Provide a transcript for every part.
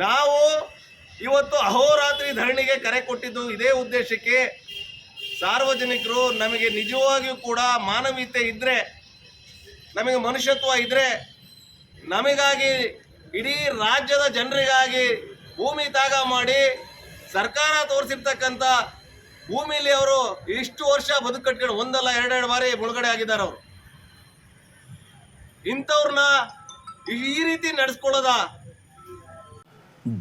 ನಾವು ಇವತ್ತು ಅಹೋರಾತ್ರಿ ಧರಣಿಗೆ ಕರೆ ಕೊಟ್ಟಿದ್ದು ಇದೇ ಉದ್ದೇಶಕ್ಕೆ. ಸಾರ್ವಜನಿಕರು ನಮಗೆ ನಿಜವಾಗಿಯೂ ಕೂಡ ಮಾನವೀಯತೆ ಇದ್ದರೆ, ನಮಗೆ ಮನುಷ್ಯತ್ವ ಇದ್ದರೆ, ನಮಗಾಗಿ ಇಡೀ ರಾಜ್ಯದ ಜನರಿಗಾಗಿ ಭೂಮಿ ತ್ಯಾಗ ಮಾಡಿ ಸರ್ಕಾರ ತೋರಿಸಿರ್ತಕ್ಕಂಥ ಭೂಮಿಲಿ ಅವರು ಇಷ್ಟು ವರ್ಷ ಬದುಕಟ್ಕೊಂಡು ಒಂದಲ್ಲ ಎರಡೆರಡು ಬಾರಿ ಮುಳುಗಡೆ ಆಗಿದ್ದಾರೆ. ಅವರು ಇಂಥವ್ರನ್ನ ಈ ರೀತಿ ನಡೆಸ್ಕೊಳ್ಳೋದ?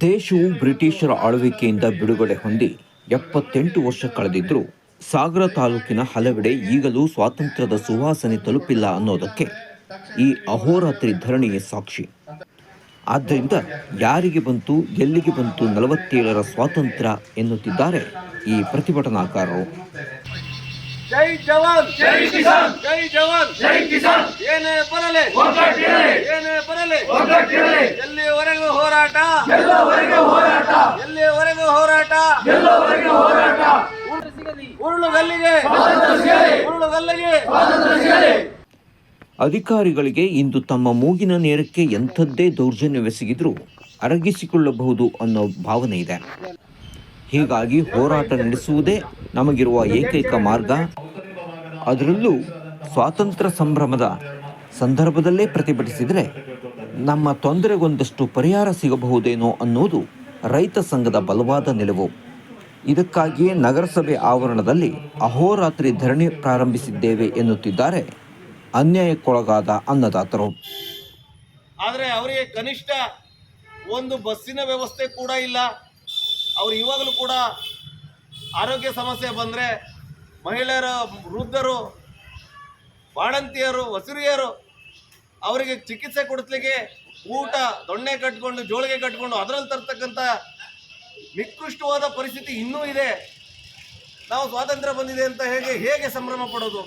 ದೇಶವು ಬ್ರಿಟಿಷರ ಆಳ್ವಿಕೆಯಿಂದ ಬಿಡುಗಡೆ ಹೊಂದಿ 78 ವರ್ಷ ಕಳೆದಿದ್ದರೂ ಸಾಗರ ತಾಲೂಕಿನ ಹಲವೆಡೆ ಈಗಲೂ ಸ್ವಾತಂತ್ರ್ಯದ ಸುವಾಸನೆ ತಲುಪಿಲ್ಲ ಅನ್ನೋದಕ್ಕೆ ಈ ಅಹೋರಾತ್ರಿ ಧರಣಿಯೇ ಸಾಕ್ಷಿ. ಆದ್ದರಿಂದ ಯಾರಿಗೆ ಬಂತು, ಎಲ್ಲಿಗೆ ಬಂತು 47ರ ಸ್ವಾತಂತ್ರ್ಯ ಎನ್ನುತ್ತಿದ್ದಾರೆ ಈ ಪ್ರತಿಭಟನಾಕಾರರು. ಜೈ ಜವಾನ್ ಜೈ ಕಿಸಾನ್, ಜೈ ಜವಾನ್ ಜೈ ಕಿಸಾನ್, ಏನೇ ಬರಲಿ ಏನೇ ಬರಲಿ ಎಲ್ಲಿವರೆಗೂ ಹೋರಾಟ, ಎಲ್ಲಿವರೆಗೂ ಹೋರಾಟ, ಉರುಳುಗಲ್ಲಿಗೆ ಅಧಿಕಾರಿಗಳಿಗೆ ಇಂದು ತಮ್ಮ ಮೂಗಿನ ನೇರಕ್ಕೆ ಎಂಥದ್ದೇ ದೌರ್ಜನ್ಯವೆಸಗಿದ್ರೂ ಅರಗಿಸಿಕೊಳ್ಳಬಹುದು ಅನ್ನೋ ಭಾವನೆ ಇದೆ. ಹೀಗಾಗಿ ಹೋರಾಟ ನಡೆಸುವುದೇ ನಮಗಿರುವ ಏಕೈಕ ಮಾರ್ಗ. ಅದರಲ್ಲೂ ಸ್ವಾತಂತ್ರ್ಯ ಸಂಭ್ರಮದ ಸಂದರ್ಭದಲ್ಲೇ ಪ್ರತಿಭಟಿಸಿದರೆ ನಮ್ಮ ತೊಂದರೆಗೊಂದಷ್ಟು ಪರಿಹಾರ ಸಿಗಬಹುದೇನೋ ಅನ್ನೋದು ರೈತ ಸಂಘದ ಬಲವಾದ ನಿಲುವು. ಇದಕ್ಕಾಗಿಯೇ ನಗರಸಭೆ ಆವರಣದಲ್ಲಿ ಅಹೋರಾತ್ರಿ ಧರಣಿ ಪ್ರಾರಂಭಿಸಿದ್ದೇವೆ ಎನ್ನುತ್ತಿದ್ದಾರೆ ಅನ್ಯಾಯಕ್ಕೊಳಗಾದ ಅನ್ನದಾತರು. ಆದರೆ ಅವರಿಗೆ ಕನಿಷ್ಠ ಒಂದು ಬಸ್ಸಿನ ವ್ಯವಸ್ಥೆ ಕೂಡ ಇಲ್ಲ. ಅವರು ಇವಾಗಲೂ ಕೂಡ ಆರೋಗ್ಯ ಸಮಸ್ಯೆ ಬಂದರೆ ಮಹಿಳೆಯರ, ವೃದ್ಧರು, ಬಾಣಂತಿಯರು, ವಸುರಿಯರು ಅವರಿಗೆ ಚಿಕಿತ್ಸೆ ಕೊಡಿಸ್ಲಿಕ್ಕೆ ಊಟ ದೊಣ್ಣೆ ಕಟ್ಕೊಂಡು, ಜೋಳಿಗೆ ಕಟ್ಕೊಂಡು ಅದರಲ್ಲಿ ತರ್ತಕ್ಕಂಥ ನಿಕೃಷ್ಟವಾದ ಪರಿಸ್ಥಿತಿ ಇನ್ನೂ ಇದೆ. ನಾವು ಸ್ವಾತಂತ್ರ್ಯ ಬಂದಿದೆ ಅಂತ ಹೇಗೆ ಸಂಭ್ರಮ ಪಡೋದು?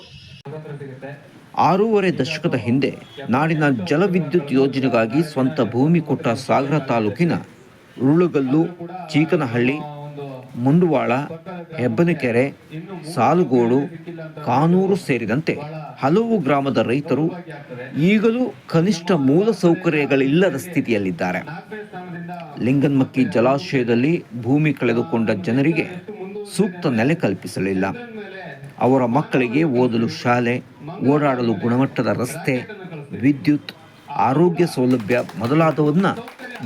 6.5 ದಶಕದ ಹಿಂದೆ ನಾಡಿನ ಜಲವಿದ್ಯುತ್ ಯೋಜನೆಗಾಗಿ ಸ್ವಂತ ಭೂಮಿ ಕೊಟ್ಟ ಸಾಗರ ತಾಲೂಕಿನ ಉರುಳುಗಲ್ಲು, ಚೀಕನಹಳ್ಳಿ, ಮುಂಡವಾಳ, ಹೆಬ್ಬನಕೆರೆ, ಸಾಲುಗೋಡು, ಕಾನೂರು ಸೇರಿದಂತೆ ಹಲವು ಗ್ರಾಮದ ರೈತರು ಈಗಲೂ ಕನಿಷ್ಠ ಮೂಲ ಸೌಕರ್ಯಗಳಿಲ್ಲದ ಸ್ಥಿತಿಯಲ್ಲಿದ್ದಾರೆ. ಲಿಂಗನ್ಮಕ್ಕಿ ಜಲಾಶಯದಲ್ಲಿ ಭೂಮಿ ಕಳೆದುಕೊಂಡ ಜನರಿಗೆ ಸೂಕ್ತ ನೆಲೆ ಕಲ್ಪಿಸಲಿಲ್ಲ. ಅವರ ಮಕ್ಕಳಿಗೆ ಓದಲು ಶಾಲೆ, ಓಡಾಡಲು ಗುಣಮಟ್ಟದ ರಸ್ತೆ, ವಿದ್ಯುತ್, ಆರೋಗ್ಯ ಸೌಲಭ್ಯ ಮೊದಲಾದವನ್ನ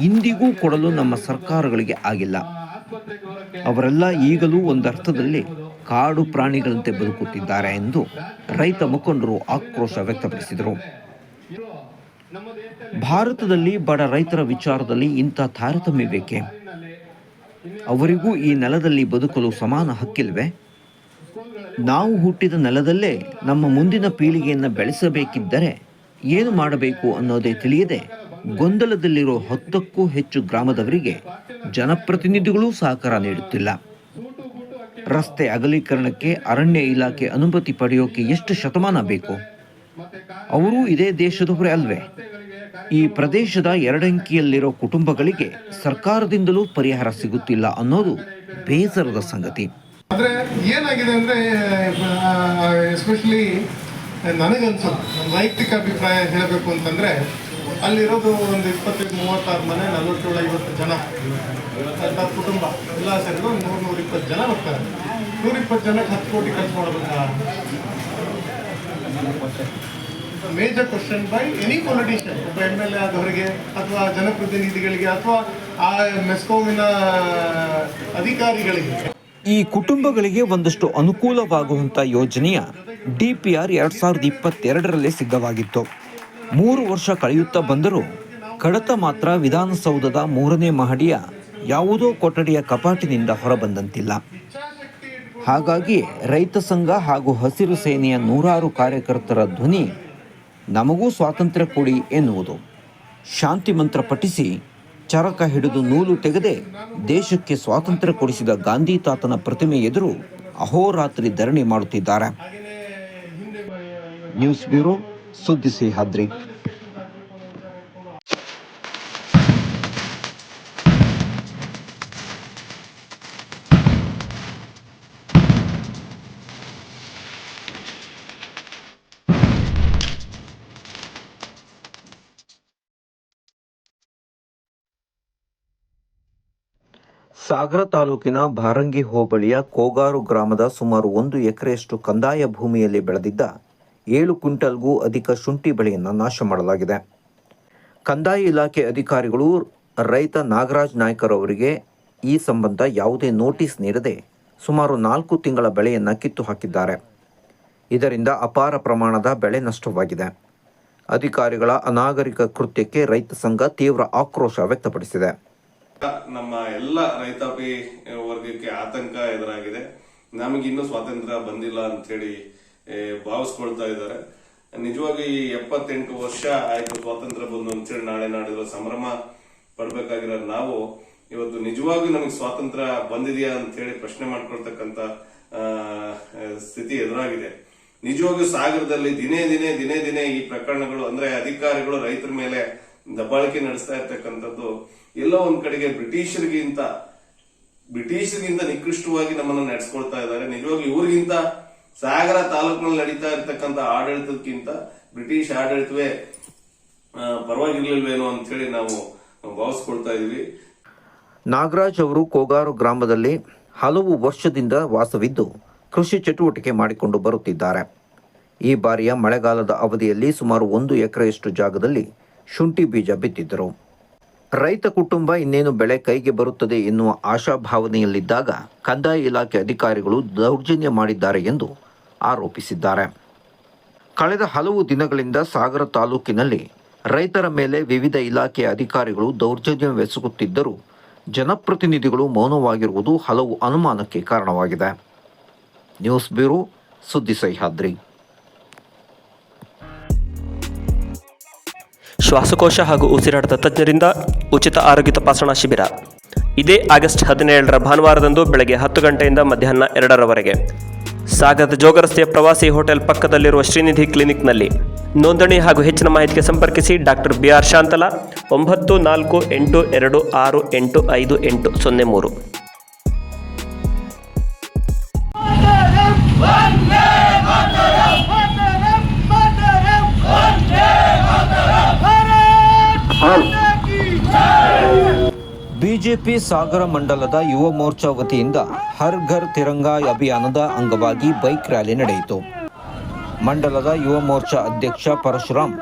ಇಂದಿಗೂ ಕೊಡಲು ನಮ್ಮ ಸರ್ಕಾರಗಳಿಗೆ ಆಗಿಲ್ಲ. ಅವರೆಲ್ಲ ಈಗಲೂ ಒಂದರ್ಥದಲ್ಲಿ ಕಾಡು ಪ್ರಾಣಿಗಳಂತೆ ಬದುಕುತ್ತಿದ್ದಾರೆ ಎಂದು ರೈತ ಮುಖಂಡರು ಆಕ್ರೋಶ ವ್ಯಕ್ತಪಡಿಸಿದರು. ಭಾರತದಲ್ಲಿ ಬಡ ರೈತರ ವಿಚಾರದಲ್ಲಿ ಇಂಥ ತಾರತಮ್ಯ ಬೇಕೆ? ಅವರಿಗೂ ಈ ನೆಲದಲ್ಲಿ ಬದುಕಲು ಸಮಾನ ಹಕ್ಕಿಲ್ವೇ? ನಾವು ಹುಟ್ಟಿದ ನೆಲದಲ್ಲೇ ನಮ್ಮ ಮುಂದಿನ ಪೀಳಿಗೆಯನ್ನು ಬೆಳೆಸಬೇಕಿದ್ದರೆ ಏನು ಮಾಡಬೇಕು ಅನ್ನೋದೇ ತಿಳಿಯದೆ ಗೊಂದಲದಲ್ಲಿರೋ 10ಕ್ಕೂ ಹೆಚ್ಚು ಗ್ರಾಮದವರಿಗೆ ಜನಪ್ರತಿನಿಧಿಗಳೂ ಸಹಕಾರ ನೀಡುತ್ತಿಲ್ಲ. ರಸ್ತೆ ಅಗಲೀಕರಣಕ್ಕೆ ಅರಣ್ಯ ಇಲಾಖೆ ಅನುಮತಿ ಪಡೆಯೋಕೆ ಎಷ್ಟು ಶತಮಾನ ಬೇಕು? ಅವರೂ ಇದೇ ದೇಶದವರೇ ಅಲ್ವೇ? ಈ ಪ್ರದೇಶದ 2 ಅಂಕಿಯಲ್ಲಿರೋ ಕುಟುಂಬಗಳಿಗೆ ಸರ್ಕಾರದಿಂದಲೂ ಪರಿಹಾರ ಸಿಗುತ್ತಿಲ್ಲ ಅನ್ನೋದು ಬೇಸರದ ಸಂಗತಿ. ಆದರೆ ಏನಾಗಿದೆ ಅಂದರೆ, ಎಸ್ಪೆಷಲಿ ನನಗನ್ಸೋದು, ವೈಯಕ್ತಿಕ ಅಭಿಪ್ರಾಯ ಹೇಳಬೇಕು ಅಂತಂದರೆ, ಅಲ್ಲಿರೋದು ಒಂದು 25-36 ಮನೆ, 47-50 ಜನ ಕುಟುಂಬ ಎಲ್ಲ ಸೇರಿದ್ರು ಒಂದು 100-120 ಜನ ಹೋಗ್ತಾರೆ. 120 ಜನಕ್ಕೆ 10 ಕೋಟಿ ಖರ್ಚು ಮಾಡಬೇಕಾ? Major question by any politician, ಒಬ್ಬ MLA ಆದವರಿಗೆ ಅಥವಾ ಜನಪ್ರತಿನಿಧಿಗಳಿಗೆ ಅಥವಾ ಆ ಮೆಸ್ಕೋವಿನ ಅಧಿಕಾರಿಗಳಿಗೆ. ಈ ಕುಟುಂಬಗಳಿಗೆ ಒಂದಷ್ಟು ಅನುಕೂಲವಾಗುವಂಥ ಯೋಜನೆಯ DPR 2022ರಲ್ಲಿ ಸಿದ್ಧವಾಗಿತ್ತು. 3 ವರ್ಷ ಕಳೆಯುತ್ತಾ ಬಂದರೂ ಕಡತ ಮಾತ್ರ ವಿಧಾನಸೌಧದ 3ನೇ ಮಹಡಿಯ ಯಾವುದೋ ಕೊಠಡಿಯ ಕಪಾಟಿನಿಂದ ಹೊರಬಂದಂತಿಲ್ಲ. ಹಾಗಾಗಿ ರೈತ ಸಂಘ ಹಾಗೂ ಹಸಿರು ಸೇನೆಯ 100 ಕಾರ್ಯಕರ್ತರ ಧ್ವನಿ ನಮಗೂ ಸ್ವಾತಂತ್ರ್ಯ ಕೊಡಿ ಎನ್ನುವುದು. ಶಾಂತಿ ಮಂತ್ರ ಪಠಿಸಿ ಚರಕ ಹಿಡಿದು ನೂಲು ತೆಗೆದೇ ದೇಶಕ್ಕೆ ಸ್ವಾತಂತ್ರ್ಯ ಕೊಡಿಸಿದ ಗಾಂಧಿ ತಾತನ ಪ್ರತಿಮೆ ಎದುರು ಅಹೋರಾತ್ರಿ ಧರಣಿ ಮಾಡುತ್ತಿದ್ದಾರೆ. ನ್ಯೂಸ್ ಬ್ಯೂರೋ, ಸುದ್ದಿ ಸಿಂಹಾದ್ರಿ. ಸಾಗರ ತಾಲೂಕಿನ ಭಾರಂಗಿ ಹೋಬಳಿಯ ಕೋಗಾರು ಗ್ರಾಮದ ಸುಮಾರು 1 ಎಕರೆಯಷ್ಟು ಕಂದಾಯ ಭೂಮಿಯಲ್ಲಿ ಬೆಳೆದಿದ್ದ 7 ಕ್ವಿಂಟಲ್ಗೂ ಅಧಿಕ ಶುಂಠಿ ಬೆಳೆಯನ್ನು ನಾಶ ಮಾಡಲಾಗಿದೆ. ಕಂದಾಯ ಇಲಾಖೆ ಅಧಿಕಾರಿಗಳು ರೈತ ನಾಗರಾಜ್ ನಾಯ್ಕರ್ ಅವರಿಗೆ ಈ ಸಂಬಂಧ ಯಾವುದೇ ನೋಟಿಸ್ ನೀಡದೆ ಸುಮಾರು 4 ತಿಂಗಳ ಬೆಳೆಯನ್ನು ಕಿತ್ತು ಹಾಕಿದ್ದಾರೆ. ಇದರಿಂದ ಅಪಾರ ಪ್ರಮಾಣದ ಬೆಳೆ ನಷ್ಟವಾಗಿದೆ. ಅಧಿಕಾರಿಗಳ ಅನಾಗರಿಕ ಕೃತ್ಯಕ್ಕೆ ರೈತ ಸಂಘ ತೀವ್ರ ಆಕ್ರೋಶ ವ್ಯಕ್ತಪಡಿಸಿದೆ. ನಮ್ಮ ಎಲ್ಲ ರೈತಾಪಿ ವರ್ಗಕ್ಕೆ ಆತಂಕ ಎದುರಾಗಿದೆ. ನಮಗಿನ್ನೂ ಸ್ವಾತಂತ್ರ್ಯ ಬಂದಿಲ್ಲ ಅಂತ ಹೇಳಿ ಭಾವಿಸ್ಕೊಳ್ತಾ ಇದ್ದಾರೆ. ನಿಜವಾಗಿ 78 ವರ್ಷ ಆಯ್ತು ಸ್ವಾತಂತ್ರ್ಯ ಬಂದು ಅಂತೇಳಿ ನಾಳೆ ನಾಡಿದ್ರು ಸಂಭ್ರಮ ಪಡ್ಬೇಕಾಗಿರೋ ನಾವು ಇವತ್ತು ನಿಜವಾಗಿ ನಮಗೆ ಸ್ವಾತಂತ್ರ್ಯ ಬಂದಿದೆಯಾ ಅಂತ ಹೇಳಿ ಪ್ರಶ್ನೆ ಮಾಡ್ಕೊಳ್ತಕ್ಕಂತ ಸ್ಥಿತಿ ಎದುರಾಗಿದೆ. ನಿಜವಾಗಿಯೂ ಸಾಗರದಲ್ಲಿ ದಿನೇ ದಿನೇ ಈ ಪ್ರಕರಣಗಳು ಅಂದ್ರೆ ಅಧಿಕಾರಿಗಳು ರೈತರ ಮೇಲೆ ದಬ್ಬಾಳಿಕೆ ನಡೆಸ್ತಾ ಇರ್ತಕ್ಕಂಥದ್ದು ಎಲ್ಲೋ ಒಂದ್ ಕಡೆಗೆ ಬ್ರಿಟಿಷರಿಗಿಂತ ನಿಕೃಷ್ಟವಾಗಿ ನಮ್ಮನ್ನು ನಡೆಸ್ಕೊಳ್ತಾ ಇದ್ದಾರೆ. ನಿಜವಾಗಿ ಇವ್ರಿಗಿಂತ ಸಾಗರ ತಾಲೂಕಿನಲ್ಲಿ ನಡೀತಾ ಇರ್ತಕ್ಕಂಥ ಆಡಳಿತಕ್ಕಿಂತ ಬ್ರಿಟಿಷ್ ಆಡಳಿತವೇ ಪರವಾಗಿರ್ಲಿಲ್ವೇನೋ ಅಂತ ಹೇಳಿ ನಾವು ಭಾವಿಸ್ಕೊಳ್ತಾ ಇದೀವಿ. ನಾಗರಾಜ್ ಅವರು ಕೋಗಾರು ಗ್ರಾಮದಲ್ಲಿ ಹಲವು ವರ್ಷದಿಂದ ವಾಸವಿದ್ದು ಕೃಷಿ ಚಟುವಟಿಕೆ ಮಾಡಿಕೊಂಡು ಬರುತ್ತಿದ್ದಾರೆ. ಈ ಬಾರಿಯ ಮಳೆಗಾಲದ ಅವಧಿಯಲ್ಲಿ ಸುಮಾರು 1 ಎಕರೆಯಷ್ಟು ಜಾಗದಲ್ಲಿ ಶುಂಠಿ ಬೀಜ ಬಿತ್ತಿದ್ದರು. ರೈತ ಕುಟುಂಬ ಇನ್ನೇನು ಬೆಳೆ ಕೈಗೆ ಬರುತ್ತದೆ ಎನ್ನುವ ಆಶಾಭಾವನೆಯಲ್ಲಿದ್ದಾಗ ಕಂದಾಯ ಇಲಾಖೆ ಅಧಿಕಾರಿಗಳು ದೌರ್ಜನ್ಯ ಮಾಡಿದ್ದಾರೆ ಎಂದು ಆರೋಪಿಸಿದ್ದಾರೆ. ಕಳೆದ ಹಲವು ದಿನಗಳಿಂದ ಸಾಗರ ತಾಲೂಕಿನಲ್ಲಿ ರೈತರ ಮೇಲೆ ವಿವಿಧ ಇಲಾಖೆಯ ಅಧಿಕಾರಿಗಳು ದೌರ್ಜನ್ಯವೆಸಗುತ್ತಿದ್ದರೂ ಜನಪ್ರತಿನಿಧಿಗಳು ಮೌನವಾಗಿರುವುದು ಹಲವು ಅನುಮಾನಕ್ಕೆ ಕಾರಣವಾಗಿದೆ. ನ್ಯೂಸ್ ಬ್ಯೂರೋ, ಸುದ್ದಿ ಸಹ್ಯಾದ್ರಿ. ಶ್ವಾಸಕೋಶ ಹಾಗೂ ಉಸಿರಾಟದ ತಜ್ಞರಿಂದ ಉಚಿತ ಆರೋಗ್ಯ ತಪಾಸಣಾ ಶಿಬಿರ ಇದೇ ಆಗಸ್ಟ್ 17ರ ಭಾನುವಾರದಂದು ಬೆಳಗ್ಗೆ 10 ಗಂಟೆಯಿಂದ ಮಧ್ಯಾಹ್ನ 2ರವರೆಗೆ ಸಾಗರದ ಜೋಗರಸ್ತೆಯ ಪ್ರವಾಸಿ ಹೋಟೆಲ್ ಪಕ್ಕದಲ್ಲಿರುವ ಶ್ರೀನಿಧಿ ಕ್ಲಿನಿಕ್ನಲ್ಲಿ. ನೋಂದಣಿ ಹಾಗೂ ಹೆಚ್ಚಿನ ಮಾಹಿತಿಗೆ ಸಂಪರ್ಕಿಸಿ ಡಾಕ್ಟರ್ BR ಶಾಂತಲಾ 9482685803. ಬಿಜೆಪಿ ಸಾಗರ ಮಂಡಲದ ಯುವ ಮೋರ್ಚಾ ವತಿಯಿಂದ ಹರ್ ಘರ್ ತಿರಂಗಾ ಅಭಿಯಾನದ ಅಂಗವಾಗಿ ಬೈಕ್ ರ್ಯಾಲಿ ನಡೆಯಿತು. ಮಂಡಲದ ಯುವ ಮೋರ್ಚಾ ಅಧ್ಯಕ್ಷ ಪರಶುರಾಮ್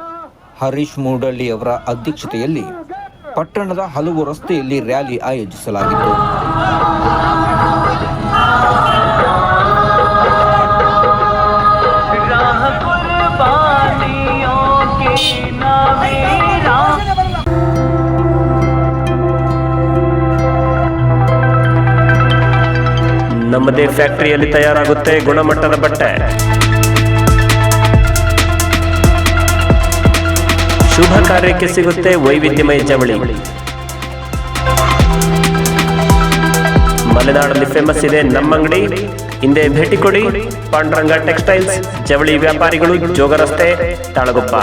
ಹರೀಶ್ ಮೂಡಳ್ಳಿ ಅವರ ಅಧ್ಯಕ್ಷತೆಯಲ್ಲಿ ಪಟ್ಟಣದ ಹಲವು ರಸ್ತೆಯಲ್ಲಿ ರ್ಯಾಲಿ ಆಯೋಜಿಸಲಾಗಿತ್ತು. ನಮ್ಮದೇ ಫ್ಯಾಕ್ಟರಿಯಲ್ಲಿ ತಯಾರಾಗುತ್ತೆ ಗುಣಮಟ್ಟದ ಬಟ್ಟೆ. ಶುಭ ಕಾರ್ಯಕ್ಕೆ ಸಿಗುತ್ತೆ ವೈವಿಧ್ಯಮಯ ಜವಳಿ. ಮಲೆನಾಡಲ್ಲಿ ಫೇಮಸ್ ಇದೆ ನಮ್ಮಂಗಡಿ. ಹಿಂದೆ ಭೇಟಿ ಕೊಡಿ. ಪಾಂಡುರಂಗ ಟೆಕ್ಸ್ಟೈಲ್ಸ್, ಜವಳಿ ವ್ಯಾಪಾರಿಗಳು, ಜೋಗರಸ್ತೆ, ತಾಳಗುಪ್ಪ.